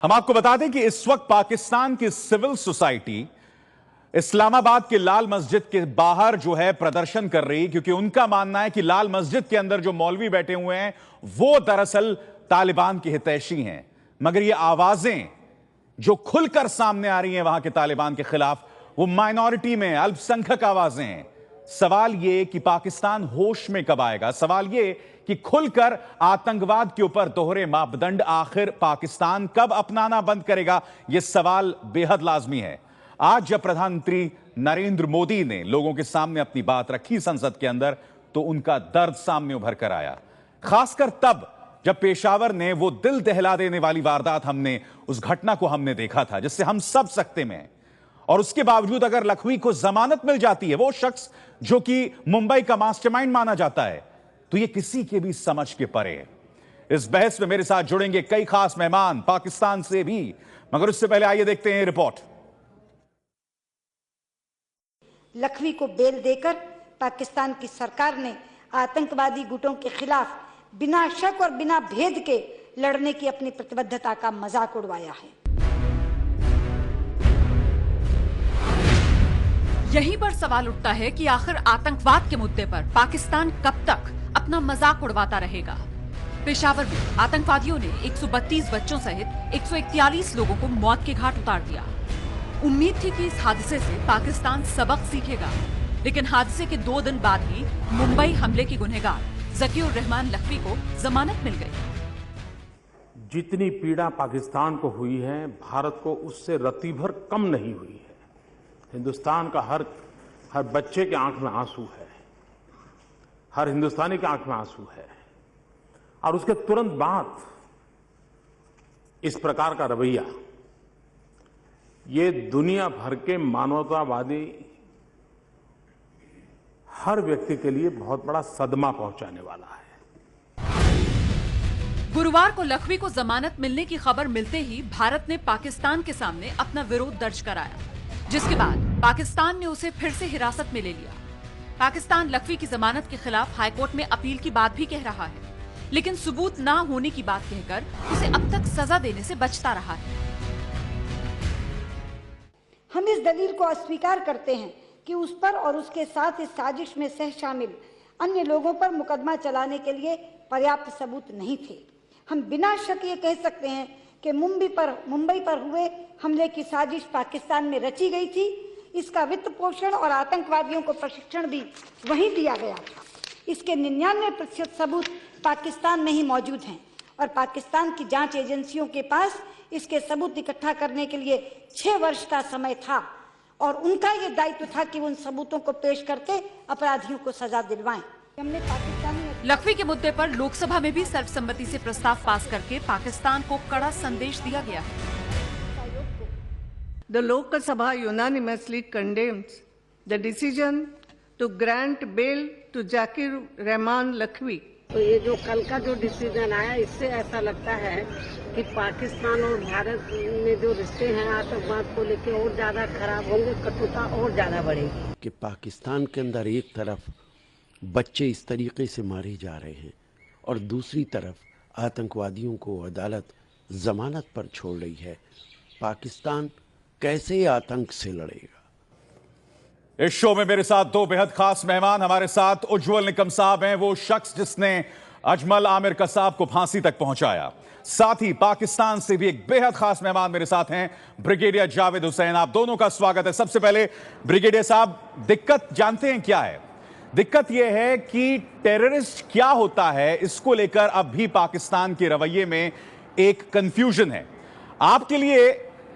हम आपको बता दें कि इस वक्त पाकिस्तान की सिविल सोसाइटी इस्लामाबाद के लाल मस्जिद के बाहर जो है प्रदर्शन कर रही, क्योंकि उनका मानना है कि लाल मस्जिद के अंदर जो मौलवी बैठे हुए हैं वो दरअसल तालिबान के हितैषी हैं। मगर ये आवाजें जो खुलकर सामने आ रही हैं वहां के तालिबान के खिलाफ, वो माइनॉरिटी में अल्पसंख्यक आवाजें हैं। सवाल यह कि पाकिस्तान होश में कब आएगा। सवाल यह कि खुलकर आतंकवाद के ऊपर दोहरे मापदंड आखिर पाकिस्तान कब अपनाना बंद करेगा, यह सवाल बेहद लाजमी है। आज जब प्रधानमंत्री नरेंद्र मोदी ने लोगों के सामने अपनी बात रखी संसद के अंदर, तो उनका दर्द सामने उभर कर आया। खासकर तब जब पेशावर ने वो दिल दहला देने वाली वारदात उस घटना को हमने देखा था, जिससे हम सब सकते में हैं। और उसके बावजूद अगर लखवी को जमानत मिल जाती है, वो शख्स जो कि मुंबई का मास्टरमाइंड माना जाता है, तो ये किसी के भी समझ के परे है। इस बहस में मेरे साथ जुड़ेंगे कई खास मेहमान पाकिस्तान से भी, मगर उससे पहले आइए देखते हैं रिपोर्ट। लखवी को बेल देकर पाकिस्तान की सरकार ने आतंकवादी गुटों के खिलाफ बिना शक और बिना भेद के लड़ने की अपनी प्रतिबद्धता का मजाक उड़वाया है। यहीं पर सवाल उठता है कि आखिर आतंकवाद के मुद्दे पर पाकिस्तान कब तक अपना मजाक उड़वाता रहेगा। पेशावर में आतंकवादियों ने 132 बच्चों सहित 141 लोगों को मौत के घाट उतार दिया। उम्मीद थी कि इस हादसे से पाकिस्तान सबक सीखेगा, लेकिन हादसे के 2 दिन बाद ही मुंबई हमले की गुनहगार ज़कीउर रहमान लखवी को जमानत मिल गई। जितनी पीड़ा पाकिस्तान को हुई है, भारत को उससे रत्ती भर कम नहीं हुई है। हिंदुस्तान का हर बच्चे के आंख में आंसू है, हर हिंदुस्तानी के आंख में आंसू है। और उसके तुरंत बाद इस प्रकार का रवैया ये दुनिया भर के मानवतावादी हर व्यक्ति के लिए बहुत बड़ा सदमा पहुंचाने वाला है। गुरुवार को लखवी को जमानत मिलने की खबर मिलते ही भारत ने पाकिस्तान के सामने अपना विरोध दर्ज कराया, जिसके बाद पाकिस्तान ने उसे फिर से हिरासत में ले लिया। पाकिस्तान लखवी की जमानत के खिलाफ हाईकोर्ट में अपील की बात भी कह रहा है, लेकिन सबूत ना होने की बात कहकर उसे अब तक सजा देने से बचता रहा है। हम इस दलील को अस्वीकार करते हैं कि उस पर और उसके साथ इस साजिश में सह शामिल अन्य लोगों पर मुकदमा चलाने के लिए पर्याप्त सबूत नहीं थे। हम बिना शक ये कह सकते हैं कि मुंबई पर हुए हमले की साजिश पाकिस्तान में रची गई थी। इसका वित्त पोषण और आतंकवादियों को प्रशिक्षण भी वहीं दिया गया था। इसके 99% सबूत पाकिस्तान में ही मौजूद हैं और पाकिस्तान की जांच एजेंसियों के पास इसके सबूत इकट्ठा करने के लिए 6 वर्ष का समय था और उनका ये दायित्व था कि उन सबूतों को पेश करके अपराधियों को सजा दिलवाएं। हमने लखवी के मुद्दे पर लोकसभा में भी सर्वसम्मति से प्रस्ताव पास करके पाकिस्तान को कड़ा संदेश दिया गया है। The Lok Sabha unanimously condemns the decision to grant bail to Zakir Rahman Lakhvi. तो ये जो कल का जो डिसीजन आया, इससे ऐसा लगता है कि पाकिस्तान और भारत में जो रिश्ते हैं आतंकवाद को लेकर और ज्यादा खराब होंगे, कटुता और ज्यादा बढ़ेगी। कि पाकिस्तान के अंदर एक तरफ बच्चे इस तरीके से मारे जा रहे हैं और दूसरी तरफ आतंकवादियों को अदालत जमानत पर छोड़ रही है। पाकिस्तान कैसे आतंक से लड़ेगा? इस शो में मेरे साथ 2 बेहद खास मेहमान। हमारे साथ उज्जवल निकम साहब हैं, वो शख्स जिसने अजमल आमिर कसाब को फांसी तक पहुंचाया। साथ ही पाकिस्तान से भी एक बेहद खास मेहमान मेरे साथ हैं, ब्रिगेडियर जावेद हुसैन। आप दोनों का स्वागत है। सबसे पहले ब्रिगेडियर साहब, दिक्कत जानते हैं क्या है? दिक्कत यह है कि टेररिस्ट क्या होता है, इसको लेकर अब भी पाकिस्तान के रवैये में एक कंफ्यूजन है। आपके लिए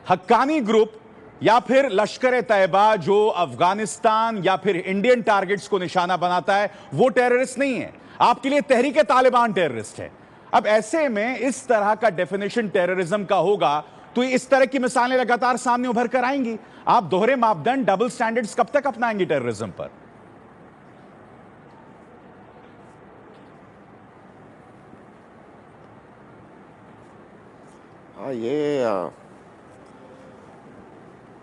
हक्कानी ग्रुप या फिर लश्कर तैयबा जो अफगानिस्तान या फिर इंडियन टारगेट्स को निशाना बनाता है, वो टेररिस्ट नहीं है। आपके लिए तहरीक तालिबान टेररिस्ट है। अब ऐसे में इस तरह का डेफिनेशन टेररिज्म का होगा तो इस तरह की मिसालें लगातार सामने उभर कर आएंगी। आप दोहरे मापदंड, डबल स्टैंडर्ड्स कब तक अपनाएंगे टेररिज्म पर? ये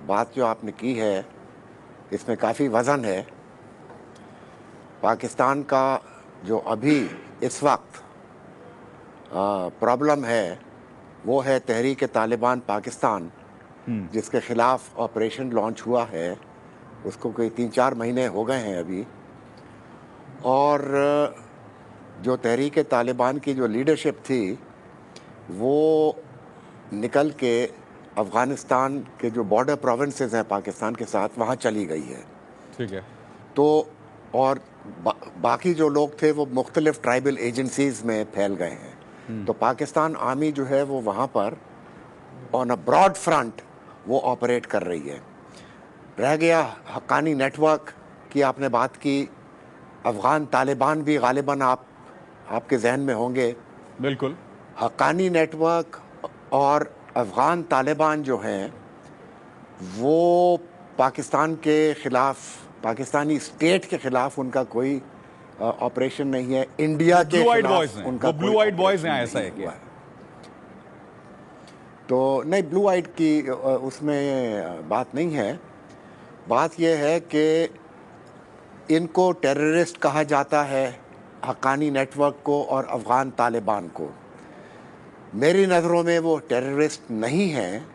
बात जो आपने की है, इसमें काफ़ी वज़न है। पाकिस्तान का जो अभी इस वक्त प्रॉब्लम है वो है तहरीक तालिबान पाकिस्तान, जिसके खिलाफ ऑपरेशन लॉन्च हुआ है। उसको कोई 3-4 महीने हो गए हैं अभी। और जो तहरीक तालिबान की जो लीडरशिप थी वो निकल के अफ़गानिस्तान के जो बॉर्डर प्रोविंसेस हैं पाकिस्तान के साथ, वहाँ चली गई है। ठीक है। तो और बाकी जो लोग थे वो मुख्तलिफ ट्राइबल एजेंसीज़ में फैल गए हैं। तो पाकिस्तान आर्मी जो है वो वहाँ पर ऑन अ ब्रॉड फ्रंट वो ऑपरेट कर रही है। रह गया हक्कानी नेटवर्क की आपने बात की। अफ़गान तालिबान भी गालिबन आपके जहन में होंगे। बिल्कुल। हक्कानी नेटवर्क और अफ़गान तालिबान जो हैं वो पाकिस्तान के ख़िलाफ़, पाकिस्तानी स्टेट के ख़िलाफ़ उनका कोई ऑपरेशन नहीं है। इंडिया के खिलाफ उनका ब्लू आइड बॉयज़ हैं, ऐसा है क्या? तो नहीं, ब्लू आइड की उसमें बात नहीं है। बात यह है कि इनको टेररिस्ट कहा जाता है, हक्कानी नेटवर्क को और अफ़गान तालिबान को। मेरी नज़रों में वो टेररिस्ट नहीं हैं,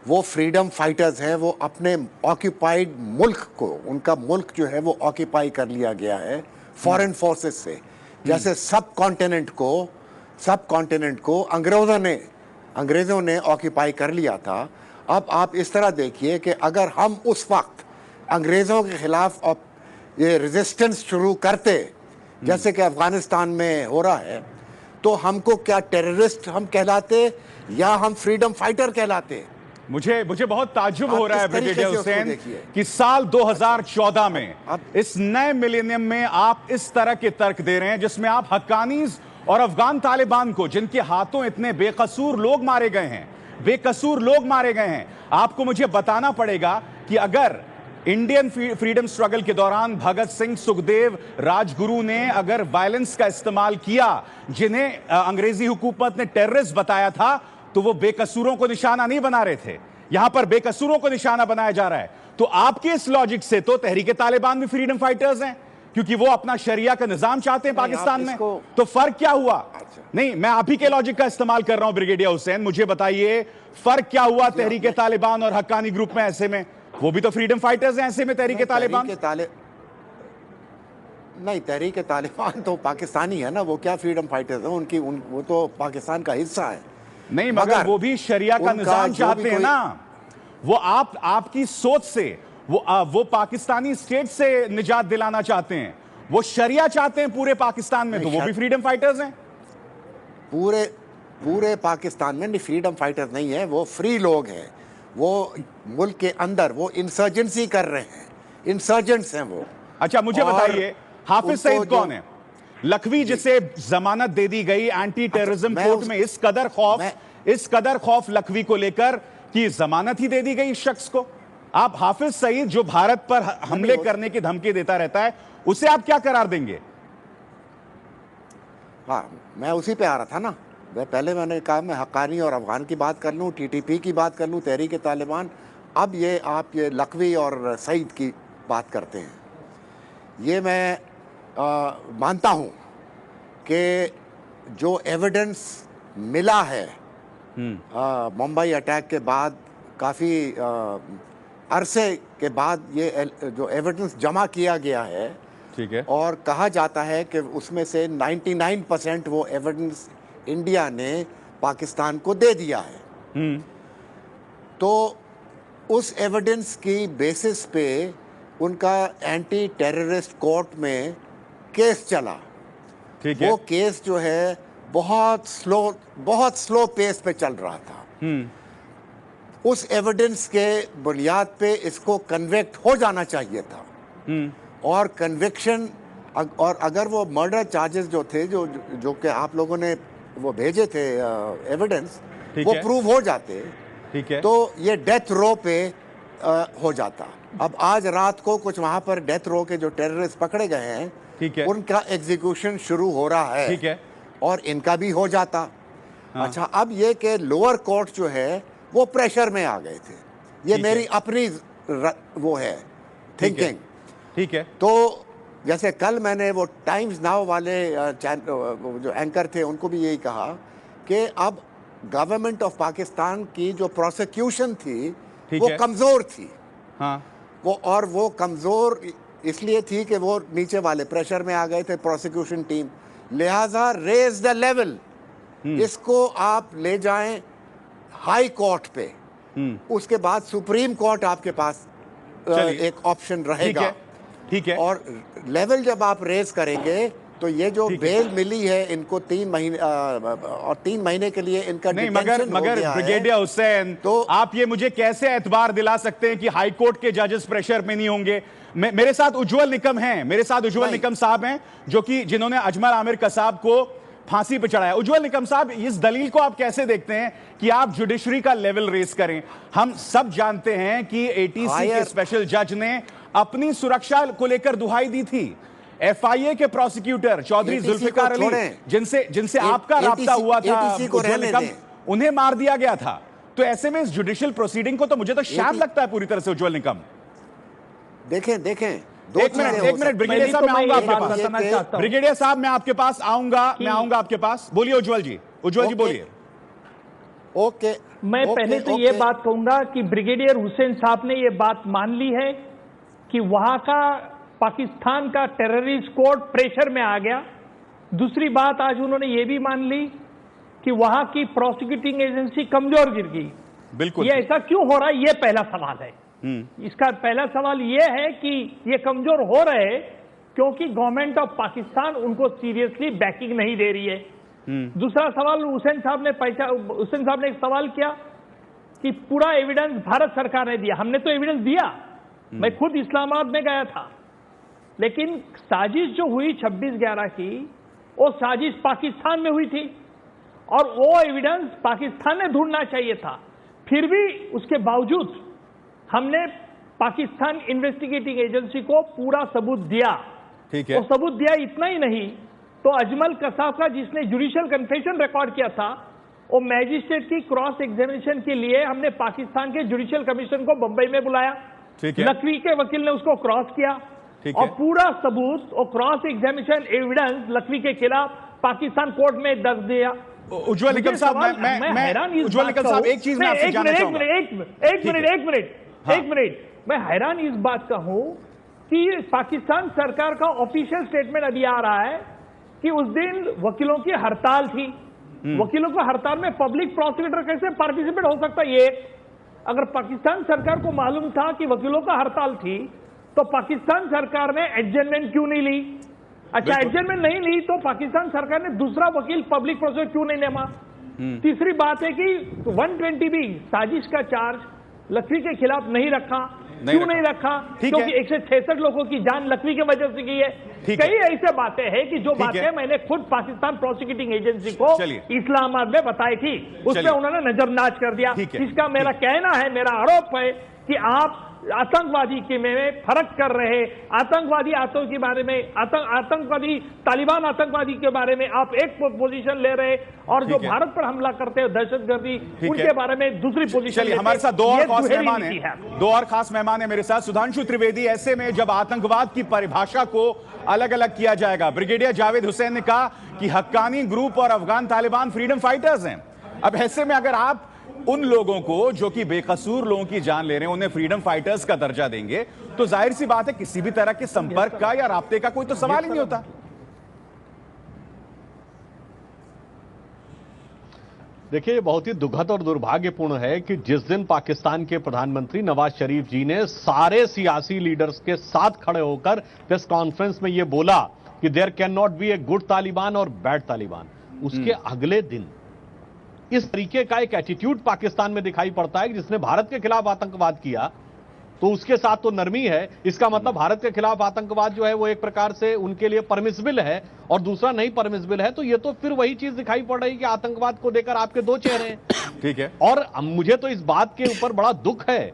वो फ्रीडम फाइटर्स हैं। वो अपने ऑक्यूपाइड मुल्क को, उनका मुल्क जो है वो ऑक्यूपाई कर लिया गया है फॉरेन फोर्सेस से। जैसे सब कॉन्टिनेंट को अंग्रेज़ों ने ऑक्यूपाई कर लिया था। अब आप इस तरह देखिए कि अगर हम उस वक्त अंग्रेज़ों के ख़िलाफ़ ये रेजिस्टेंस शुरू करते जैसे कि अफ़गानिस्तान में हो रहा है, तो हमको क्या टेररिस्ट हम कहलाते या हम फ्रीडम फाइटर कहलाते? मुझे बहुत ताज्जुब हो रहा है ब्रिगेडियर हुसैन कि साल 2014 में इस नए मिलेनियम में आप इस तरह के तर्क दे रहे हैं जिसमें आप हक्कानीज और अफगान तालिबान को, जिनके हाथों इतने बेकसूर लोग मारे गए हैं, आपको मुझे बताना पड़ेगा कि अगर इंडियन फ्रीडम स्ट्रगल के दौरान भगत सिंह, सुखदेव, राजगुरु ने अगर वायलेंस का इस्तेमाल किया, जिन्हें अंग्रेजी हुकूमत ने टेररिस्ट बताया था, तो वो बेकसूरों को निशाना नहीं बना रहे थे। यहां पर बेकसूरों को निशाना बनाया जा रहा है। तो आपके इस लॉजिक से तो तहरीक तालिबान भी फ्रीडम फाइटर्स हैं, क्योंकि वो अपना शरिया का निजाम चाहते हैं पाकिस्तान में। तो फर्क क्या हुआ? नहीं, मैं आप ही के लॉजिक का इस्तेमाल कर रहा हूं ब्रिगेडियर हुसैन। मुझे बताइए फर्क क्या हुआ तहरीक तालिबान और हक्कानी ग्रुप में? ऐसे में वो भी तो फ्रीडम फाइटर्स हैं, ऐसे में तहरीक तालिबान। नहीं, तहरीक तालिबान तो पाकिस्तानी है ना, वो क्या फ्रीडम फाइटर्स हैं? वो तो पाकिस्तान का हिस्सा है। नहीं, मगर वो भी शरिया का निजाम चाहते हैं ना। वो आपकी सोच से वो पाकिस्तानी स्टेट से निजात दिलाना चाहते हैं, वो शरिया चाहते हैं पूरे पाकिस्तान में, तो वो भी फ्रीडम फाइटर्स हैं। पूरे पाकिस्तान में नहीं, फ्रीडम फाइटर्स नहीं है, वो फ्री लोग हैं। वो मुल्क के अंदर वो इंसर्जेंसी कर रहे हैं, इंसर्जेंट्स हैं वो। अच्छा, मुझे बताइए हाफिज सईद कौन है? लखवी जिसे जमानत दे दी गई एंटी टेररिज्म कोर्ट में, इस कदर खौफ लखवी को लेकर कि जमानत ही दे दी गई इस शख्स को। आप हाफिज सईद जो भारत पर हमले करने की धमकी देता रहता है, उसे आप क्या करार देंगे? हाँ, मैं उसी पे आ रहा था ना। मैंने कहा मैं हक्कानी और अफगान की बात कर लूँ, टीटीपी की बात कर लूँ, तहरीक तालिबान। अब आप ये लखवी और सईद की बात करते हैं। ये मैं मानता हूँ कि जो एविडेंस मिला है मुंबई अटैक के बाद, काफ़ी अरसे के बाद ये जो एविडेंस जमा किया गया है, ठीक है, और कहा जाता है कि उसमें से 99% वो एविडेंस इंडिया ने पाकिस्तान को दे दिया है। तो उस एविडेंस की बेसिस पे उनका एंटी टेररिस्ट कोर्ट में केस चला। ठीक है, वो केस जो है बहुत स्लो पेस पे चल रहा था। उस एविडेंस के बुनियाद पे इसको कन्विक्ट हो जाना चाहिए था। और कन्विक्शन, और अगर वो मर्डर चार्जेस जो थे, जो कि आप लोगों ने वो भेजे थे एविडेंस, वो प्रूव हो जाते, ठीक है, तो ये डेथ रो पे हो जाता। अब आज रात को कुछ वहां पर डेथ रो के जो टेररिस्ट पकड़े गए हैं, ठीक है, उनका एग्जीक्यूशन शुरू हो रहा है, ठीक है, और इनका भी हो जाता। हाँ। अच्छा, अब ये कि लोअर कोर्ट जो है वो प्रेशर में आ गए थे। ये मेरी अपनी वो है थिंकिंग। ठीक है। तो जैसे कल मैंने वो टाइम्स नाउ वाले जो एंकर थे उनको भी यही कहा कि अब गवर्नमेंट ऑफ पाकिस्तान की जो प्रोसिक्यूशन थी ठीक वो है। कमजोर थी। हाँ, वो कमजोर इसलिए थी कि वो नीचे वाले प्रेशर में आ गए थे प्रोसिक्यूशन टीम, लिहाजा रेज द लेवल, इसको आप ले जाएं हाई कोर्ट पे, उसके बाद सुप्रीम कोर्ट आपके पास एक ऑप्शन रहेगा। ठीक है। और लेवल जब आप रेज करेंगे तो ये जो बेल मिली है इनको 3 महीने और 3 महीने के लिए इनका नहीं, डिटेंशन हो मगर गया है। ब्रिगेडियर हुसैन, तो आप ये मुझे कैसे एतबार दिला सकते हैं कि हाई कोर्ट के जजेस प्रेशर में नहीं होंगे? मेरे साथ उज्जवल निकम हैं, मेरे साथ उज्जवल निकम साहब हैं, जो कि जिन्होंने अजमल आमिर कसाब को फांसी पे चढ़ाया। उज्जवल निकम साहब, इस दलील को आप कैसे देखते हैं कि आप जुडिशरी का लेवल रेस करें? हम सब जानते हैं कि एटीसी के स्पेशल जज ने अपनी सुरक्षा को लेकर दुहाई दी थी। एफआईए के प्रोसिक्यूटर चौधरी जुल्फिकार अली, जिनसे आपका राब्ता हुआ था, उज्जवल निकम, उन्हें मार दिया गया था। तो ऐसे में इस जुडिशियल प्रोसीडिंग को तो मुझे तो शैम लगता है पूरी तरह से। उज्जवल निकम, देखें एक मिनट ब्रिगेडियर साहब, मैं आऊंगा आपके पास। ब्रिगेडियर साहब, मैं आपके पास आऊंगा आपके पास। बोलिए उज्जवल जी बोलिए। ओके, मैं पहले तो ये बात कहूंगा कि ब्रिगेडियर हुसैन साहब ने ये बात मान ली है कि वहां का पाकिस्तान का टेररिस्ट कोर्ट प्रेशर में आ गया। दूसरी बात, आज उन्होंने ये भी मान ली कि वहां की प्रोसिक्यूटिंग एजेंसी कमजोर गिर गई। बिल्कुल। ये ऐसा क्यों हो रहा है, ये पहला सवाल है। इसका पहला सवाल यह है कि ये कमजोर हो रहे क्योंकि गवर्नमेंट ऑफ पाकिस्तान उनको सीरियसली बैकिंग नहीं दे रही है। दूसरा सवाल, हुसैन साहब ने एक सवाल किया कि पूरा एविडेंस भारत सरकार ने दिया। हमने तो एविडेंस दिया, मैं खुद इस्लामाबाद में गया था, लेकिन साजिश जो हुई 26/11 की, वो साजिश पाकिस्तान में हुई थी और वो एविडेंस पाकिस्तान ने ढूंढना चाहिए था। फिर भी उसके बावजूद हमने पाकिस्तान इन्वेस्टिगेटिंग एजेंसी को पूरा सबूत दिया। ठीक है। वो सबूत दिया, इतना ही नहीं तो अजमल कसाब का जिसने जुडिशियल कन्फेशन रिकॉर्ड किया था, वो मैजिस्ट्रेट की क्रॉस एग्जामिनेशन के लिए हमने पाकिस्तान के जुडिशियल कमीशन को बंबई में बुलाया। ठीक है। लखवी के वकील ने उसको क्रॉस किया और पूरा सबूत और क्रॉस एग्जामिनेशन एविडेंस लखवी के खिलाफ पाकिस्तान कोर्ट में दर्ज दिया। उज्जवल निकम साहब, मैं हैरान, उज्जवल निकम साहब, एक चीज मैं आपसे जानना चाहूंगा। एक मिनट, मैं हैरान इस बात का हूं कि पाकिस्तान सरकार का ऑफिशियल स्टेटमेंट अभी आ रहा है कि उस दिन वकीलों की हड़ताल थी। वकीलों को हड़ताल में पब्लिक प्रोसिक्यूटर कैसे पार्टिसिपेट हो सकता है? ये अगर पाकिस्तान सरकार को मालूम था कि वकीलों का हड़ताल थी तो पाकिस्तान सरकार ने एडजमेंट क्यों नहीं ली? अच्छा, एडजमेंट नहीं ली तो पाकिस्तान सरकार ने दूसरा वकील पब्लिक प्रोसिक्यूटर क्यों नहीं नेमा? तीसरी बात है कि 120B साजिश का चार्ज लखवी के खिलाफ नहीं रखा। क्यों नहीं रखा? क्योंकि 166 लोगों की जान लखवी की वजह से गई है। कई ऐसे बातें हैं कि जो बातें मैंने खुद पाकिस्तान प्रोसिक्यूटिंग एजेंसी को इस्लामाबाद में बताई थी, उसमें उन्होंने नजरअंदाज कर दिया। इसका मेरा कहना है, मेरा आरोप है कि आप आतंकवादी के में फर्क कर रहे, आतंकवादी आतंक के बारे में, आतंकवादी तालिबान आतंकवादी के बारे में आप एक पोजीशन ले रहे और जो भारत पर हमला करते हैं दहशतगर्दी, उनके बारे में दूसरी पोजीशन। चलिए, हमारे साथ दो और खास मेहमान है मेरे साथ। सुधांशु त्रिवेदी, ऐसे में जब आतंकवाद की परिभाषा को अलग अलग किया जाएगा, ब्रिगेडियर जावेद हुसैन ने कहा कि हक्कानी ग्रुप और अफगान तालिबान फ्रीडम फाइटर्स हैं। अब ऐसे में अगर आप उन लोगों को जो कि बेकसूर लोगों की जान ले रहे हैं उन्हें फ्रीडम फाइटर्स का दर्जा देंगे, तो जाहिर सी बात है किसी भी तरह के संपर्क का या राब्ते का कोई तो सवाल ही नहीं होता। देखिए, ये बहुत ही दुखद और दुर्भाग्यपूर्ण है कि जिस दिन पाकिस्तान के प्रधानमंत्री नवाज शरीफ जी ने सारे सियासी लीडर्स के साथ खड़े होकर प्रेस कॉन्फ्रेंस में ये बोला कि there can not be a good Taliban और बैड तालिबान, उसके अगले दिन इस तरीके का एक एटीट्यूड पाकिस्तान में दिखाई पड़ता है कि जिसने भारत के खिलाफ आतंकवाद किया तो उसके साथ तो नरमी है। इसका मतलब भारत के खिलाफ आतंकवाद जो है वो एक प्रकार से उनके लिए परमिसिबल है और दूसरा नहीं परमिसिबल है। तो ये तो फिर वही चीज दिखाई पड़ रही है कि आतंकवाद को लेकर आपके दो चेहरे हैं। ठीक है। और मुझे तो इस बात के ऊपर बड़ा दुख है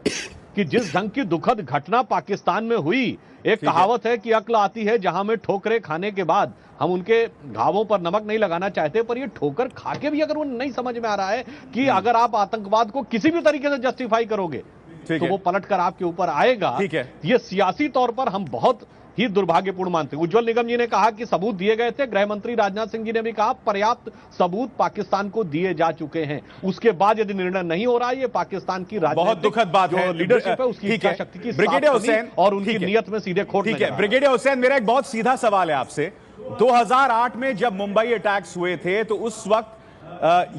कि जिस ढंग की दुखद घटना पाकिस्तान में हुई, एक कहावत है कि अक्ल आती है जहां में ठोकरे खाने के बाद। हम उनके घावों पर नमक नहीं लगाना चाहते, पर ये ठोकर खा के भी अगर उन्हें नहीं समझ में आ रहा है कि अगर आप आतंकवाद को किसी भी तरीके से जस्टिफाई करोगे तो वो पलट कर आपके ऊपर आएगा। ठीक है। ये सियासी तौर पर हम बहुत ही दुर्भाग्यपूर्ण मानते हैं। उज्जवल निगम जी ने कहा कि सबूत दिए गए थे, गृह मंत्री राजनाथ सिंह जी ने भी कहा पर्याप्त सबूत पाकिस्तान को दिए जा चुके हैं। उसके बाद यदि निर्णय नहीं हो रहा है, ये पाकिस्तान की बहुत दुखद बात है, लीडरशिप है उसकी इच्छा शक्ति की ब्रिगेडियर हुसैन और उनकी नीयत में सीधे खोट। ठीक है ब्रिगेडियर हुसैन, मेरा एक बहुत सीधा सवाल है आपसे। 2008 में जब मुंबई अटैक्स हुए थे तो उस वक्त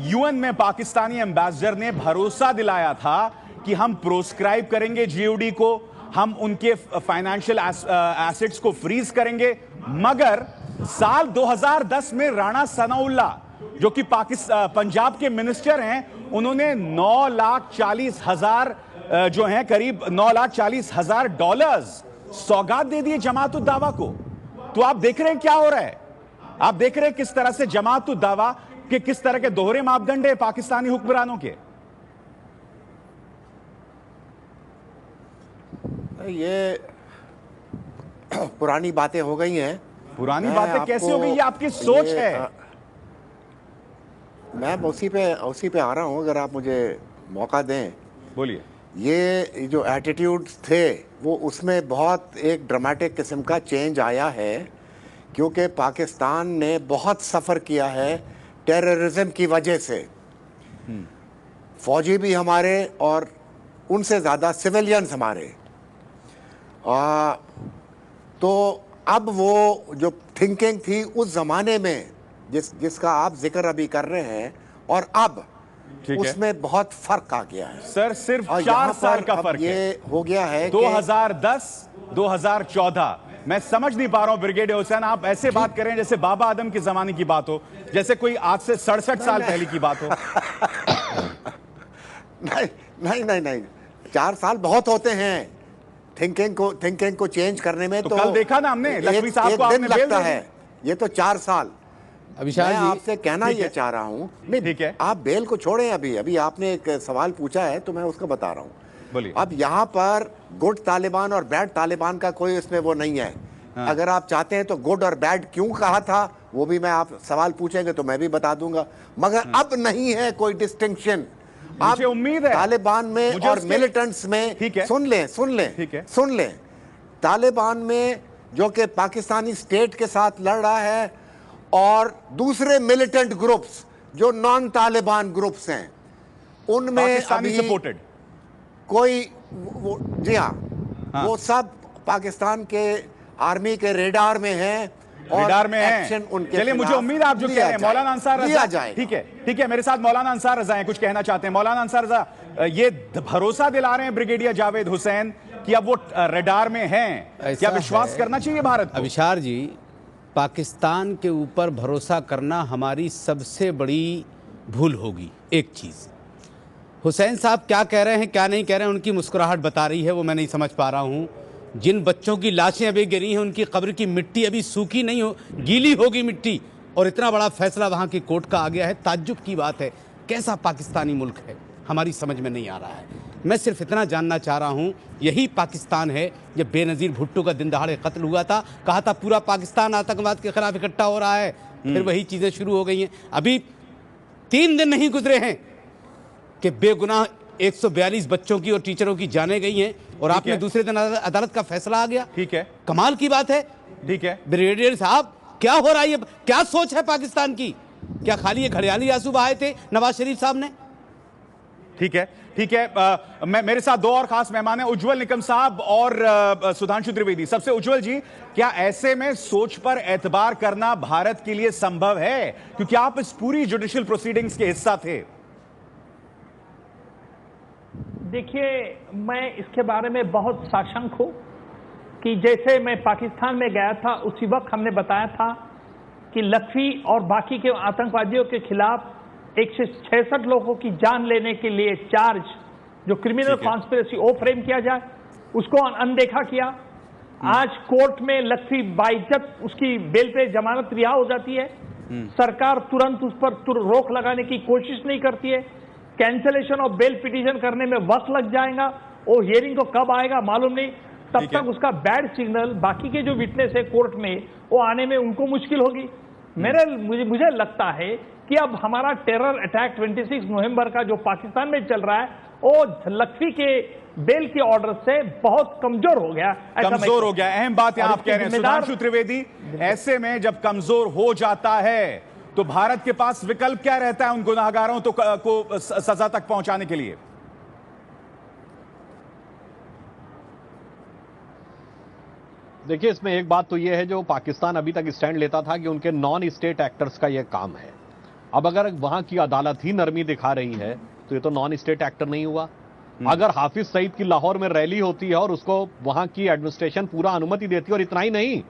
यूएन में पाकिस्तानी एम्बेसडर ने भरोसा दिलाया था कि हम प्रोस्क्राइब करेंगे जीओडी को, हम उनके फाइनेंशियल एसेट्स को फ्रीज करेंगे। मगर साल 2010 में राणा सनाउल्लाह जो कि पंजाब के मिनिस्टर हैं, उन्होंने 9,40,000 जो हैं करीब 9,40,000 डॉलर्स सौगात दे दिए जमात उद दावा को। तो आप देख रहे हैं क्या हो रहा है, आप देख रहे हैं किस तरह से जमात उद दावा के किस तरह के दोहरे मापदंड है पाकिस्तानी हुक्मरानों के। ये पुरानी बातें हो गई हैं। पुरानी बातें कैसे हो गई, ये आपकी सोच है। मैं उसी पे आ रहा हूं, अगर आप मुझे मौका दें। बोलिए। ये जो एटीट्यूड्स थे वो उसमें बहुत एक ड्रामेटिक किस्म का चेंज आया है, क्योंकि पाकिस्तान ने बहुत सफ़र किया है टेररिज्म की वजह से। फौजी भी हमारे और उनसे ज़्यादा सिविलियंस हमारे। तो अब वो जो थिंकिंग थी उस ज़माने में जिसका आप जिक्र अभी कर रहे हैं, और अब उसमें बहुत फर्क आ गया है सर। सिर्फ 4 साल का फर्क ये हो गया है 2010 2014। मैं समझ नहीं पा रहा हूं ब्रिगेडियर हुसैन, आप ऐसे बात करें जैसे बाबा आदम के जमाने की बात हो, जैसे कोई आज से 67 साल पहले की बात हो। नहीं, 4 साल बहुत होते हैं थिंकिंग को चेंज करने में। तो कल देखा ना हमने, लक्ष्मी साहब को आपने बेल लगता है, ये तो 4 साल। अभिषेक मैं आपसे कहना ये चाह रहा हूँ, नहीं ठीक है, आप बेल को छोड़ें। अभी आपने एक सवाल पूछा है तो मैं उसका बता रहा हूँ। बोलिए। अब यहाँ पर गुड तालिबान और बैड तालिबान का कोई इसमें वो नहीं है। हाँ। अगर आप चाहते हैं तो गुड और बैड क्यों कहा था वो भी मैं, आप सवाल पूछेंगे तो मैं भी बता दूंगा, मगर अब नहीं है कोई डिस्टिंक्शन। मुझे उम्मीद है तालिबान में और मिलिटेंट्स में, सुन लें, तालिबान में जो कि पाकिस्तानी स्टेट के साथ लड़ रहा है, और दूसरे मिलिटेंट ग्रुप्स जो नॉन तालिबान ग्रुप्स हैं, उनमें अभी सपोर्टेड कोई जी हाँ, वो सब पाकिस्तान के आर्मी के रेडार में हैं और रेडार में एक्शन उनके। चलिए, मुझे उम्मीद है आप जो कह रहे हैं मौलाना अंसार रजा, ठीक है, मेरे साथ मौलाना अंसार रजा हैं, कुछ कहना चाहते हैं। मौलाना अंसार रजा, ये भरोसा दिला रहे हैं ब्रिगेडियर जावेद हुसैन कि अब वो रेडार में हैं, क्या विश्वास करना चाहिए भारत को? अभिषेक जी, पाकिस्तान के ऊपर भरोसा करना हमारी सबसे बड़ी भूल होगी। एक चीज़, हुसैन साहब क्या कह रहे हैं क्या नहीं कह रहे हैं, उनकी मुस्कुराहट बता रही है, वो मैं नहीं समझ पा रहा हूँ। जिन बच्चों की लाशें अभी गिरी हैं उनकी कब्र की मिट्टी अभी सूखी नहीं हो, गीली होगी मिट्टी, और इतना बड़ा फैसला वहाँ की कोर्ट का आ गया है। ताज्जुब की बात है, कैसा पाकिस्तानी मुल्क है, हमारी समझ में नहीं आ रहा है। मैं सिर्फ इतना जानना चाह रहा हूँ, यही पाकिस्तान है जब बेनज़ीर भुट्टो का दिन दहाड़े कत्ल हुआ था, कहा था पूरा पाकिस्तान आतंकवाद के खिलाफ इकट्ठा हो रहा है, फिर वही चीज़ें शुरू हो गई हैं। अभी 3 दिन नहीं गुजरे हैं कि बेगुनाह 142 बच्चों की और टीचरों की जानें गई हैं, और आपने दूसरे दिन अदालत का फैसला आ गया। ठीक है, कमाल की बात है। ठीक है ब्रिगेडियर साहब, क्या हो रहा है, क्या सोच है पाकिस्तान की? क्या खाली ये घड़ियाली आंसू बहाए थे नवाज शरीफ साहब ने? ठीक है, मेरे साथ 2 और खास मेहमान हैं, उज्जवल निकम साहब और सुधांशु त्रिवेदी। सबसे उज्जवल जी, क्या ऐसे में सोच पर एतबार करना भारत के लिए संभव है, क्योंकि आप इस पूरी जुडिशियल प्रोसीडिंग्स के हिस्सा थे? देखिए, मैं इसके बारे में बहुत साशंक हूं कि जैसे मैं पाकिस्तान में गया था उसी वक्त हमने बताया था कि लखवी और बाकी के आतंकवादियों के खिलाफ 166 लोगों की जान लेने के लिए चार्ज, जो क्रिमिनल कॉन्स्पिरेसी, वो फ्रेम किया जाए, उसको अनदेखा किया। आज कोर्ट में लखवी बाइज्जत उसकी बेल पे जमानत रिहा हो जाती है, सरकार तुरंत उस पर रोक लगाने की कोशिश नहीं करती है। कैंसलेशन ऑफ बेल पिटीशन करने में वक्त लग जाएगा, वो हियरिंग को कब आएगा मालूम नहीं, तब तक उसका बैड सिग्नल बाकी के जो विटनेस है कोर्ट में, वो आने में उनको मुश्किल होगी। मुझे लगता है कि अब हमारा टेरर अटैक 26 नवंबर का जो पाकिस्तान में चल रहा है वो लखवी के बेल के ऑर्डर से बहुत कमजोर हो गया। कमजोर हो गया, अहम बात यहां आप कह रहे हैं सुधांशु त्रिवेदी। ऐसे में जब कमजोर हो जाता है तो भारत के पास विकल्प क्या रहता है उन गुनाहगारों को सजा तक पहुंचाने के लिए? देखिए, इसमें एक बात तो यह है, जो पाकिस्तान अभी तक स्टैंड लेता था कि उनके नॉन स्टेट एक्टर्स का यह काम है। अब अगर वहां की अदालत ही नरमी दिखा रही है तो ये तो नॉन स्टेट एक्टर नहीं हुआ। अगर हाफिज सईद की लाहौर में रैली होती है और उसको वहां की एडमिनिस्ट्रेशन पूरा अनुमति देती है, और इतना ही नहीं,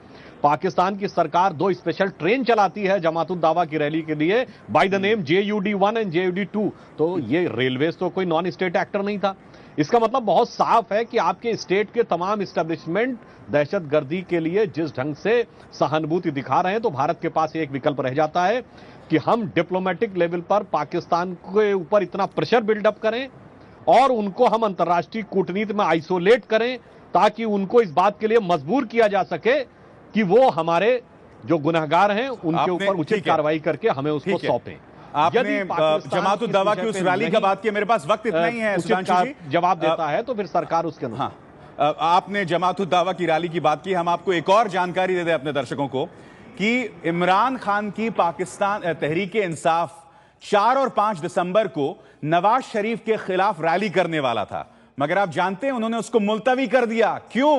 पाकिस्तान की सरकार 2 स्पेशल ट्रेन चलाती है जमातुल दावा की रैली के लिए by the name JUD-1 and JUD-2, तो ये रेलवेज तो कोई नॉन स्टेट एक्टर नहीं था। इसका मतलब बहुत साफ है कि आपके स्टेट के तमाम इस्टेब्लिशमेंट दहशतगर्दी के लिए जिस ढंग से सहानुभूति दिखा रहे हैं, तो भारत के पास एक विकल्प रह जाता है कि हम डिप्लोमेटिक लेवल पर पाकिस्तान के ऊपर इतना प्रेशर बिल्डअप करें और उनको हम अंतर्राष्ट्रीय कूटनीति में आइसोलेट करें, ताकि उनको इस बात के लिए मजबूर किया जा सके कि वो हमारे जो गुनहगार हैं उनके ऊपर उचित कार्रवाई करके हमें उसको सौंपें। आपने जमातुल दावा की उस रैली का बात किया, मेरे पास वक्त इतना ही है सुधांशु जी। जवाब देता है तो फिर सरकार उसके अनुसार। आपने जमातुल दावा की रैली की बात की, हम आपको एक और जानकारी दे दें अपने दर्शकों को कि इमरान खान की पाकिस्तान तहरीक इंसाफ 4 और 5 दिसंबर को नवाज शरीफ के खिलाफ रैली करने वाला था, मगर आप जानते हैं उन्होंने उसको मुलतवी कर दिया। क्यों?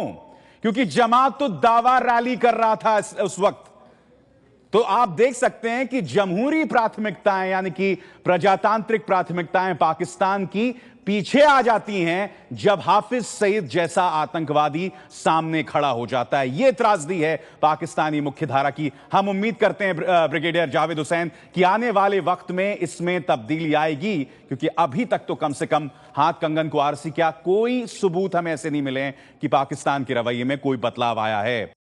क्योंकि जमातुल दावा रैली कर रहा था उस वक्त। तो आप देख सकते हैं कि जमहूरी प्राथमिकताएं यानी कि प्रजातांत्रिक प्राथमिकताएं पाकिस्तान की पीछे आ जाती हैं जब हाफिज सईद जैसा आतंकवादी सामने खड़ा हो जाता है। यह त्रासदी है पाकिस्तानी मुख्यधारा की। हम उम्मीद करते हैं ब्रिगेडियर जावेद हुसैन कि आने वाले वक्त में इसमें तब्दीली आएगी, क्योंकि अभी तक तो कम से कम हाथ कंगन को आरसी क्या कोई सबूत हमें ऐसे नहीं मिले कि पाकिस्तान के रवैये में कोई बदलाव आया है।